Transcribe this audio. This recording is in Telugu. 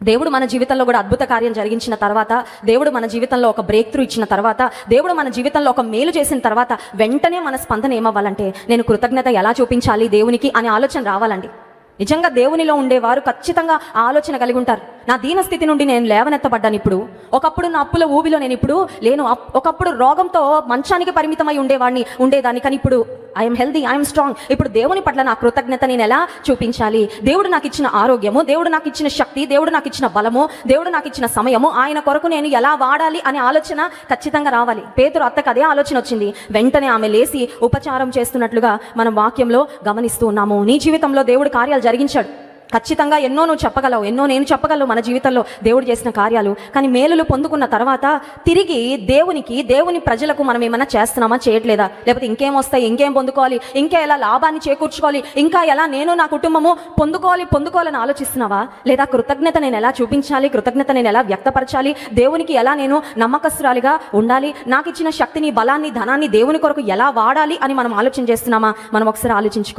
దేవుడు మన జీవితంలో కూడా అద్భుత కార్యం జరిగించిన తర్వాత, దేవుడు మన జీవితంలో ఒక బ్రేక్ త్రూ ఇచ్చిన తర్వాత, దేవుడు మన జీవితంలో ఒక మేలు చేసిన తర్వాత వెంటనే మన స్పందన ఏమవ్వాలంటే, నేను కృతజ్ఞత ఎలా చూపించాలి దేవునికి అనే ఆలోచన రావాలండి. నిజంగా దేవునిలో ఉండేవారు ఖచ్చితంగా ఆలోచన కలిగి ఉంటారు. నా దీన స్థితి నుండి నేను లేవనెత్తబడ్డాను. ఇప్పుడు ఒకప్పుడు నా అప్పుల ఊబిలో నేను ఇప్పుడు లేను. ఒకప్పుడు రోగంతో మంచానికి పరిమితమై ఉండేదాన్ని. కానీ ఇప్పుడు ఐఎమ్ హెల్దీ, ఐఎమ్ స్ట్రాంగ్. ఇప్పుడు దేవుని పట్ల నా కృతజ్ఞత నేను ఎలా చూపించాలి? దేవుడు నాకు ఇచ్చిన ఆరోగ్యము, దేవుడు నాకు ఇచ్చిన శక్తి, దేవుడు నాకు ఇచ్చిన బలము, దేవుడు నాకు ఇచ్చిన సమయము, ఆయన కొరకు నేను ఎలా వాడాలి అనే ఆలోచన ఖచ్చితంగా రావాలి. పేతురు అత్తకు అదే ఆలోచన వచ్చింది. వెంటనే ఆమె లేచి ఉపచారం చేస్తున్నట్లుగా మనం వాక్యంలో గమనిస్తూ ఉన్నాము. నీ జీవితంలో దేవుడు కార్యాలు జరిగించాడు. ఖచ్చితంగా ఎన్నో నువ్వు చెప్పగలవు, ఎన్నో నేను చెప్పగలవు మన జీవితంలో దేవుడు చేసిన కార్యాలు. కానీ మేలులు పొందుకున్న తర్వాత తిరిగి దేవుని ప్రజలకు మనం ఏమైనా చేస్తున్నామా, చేయట్లేదా? లేకపోతే ఇంకేం వస్తాయి, ఇంకేం పొందుకోవాలి, ఇంకా ఎలా లాభాన్ని చేకూర్చుకోవాలి, ఇంకా ఎలా నేను నా కుటుంబము పొందుకోవాలని ఆలోచిస్తున్నావా? లేదా కృతజ్ఞత నేను ఎలా చూపించాలి, కృతజ్ఞత నేను ఎలా వ్యక్తపరచాలి, దేవునికి ఎలా నేను నమ్మకస్తురాలిగా ఉండాలి, నాకు ఇచ్చిన శక్తిని, బలాన్ని, ధనాన్ని దేవుని కొరకు ఎలా వాడాలి అని మనం ఆలోచన చేస్తున్నామా? మనం ఒకసారి ఆలోచించుకో.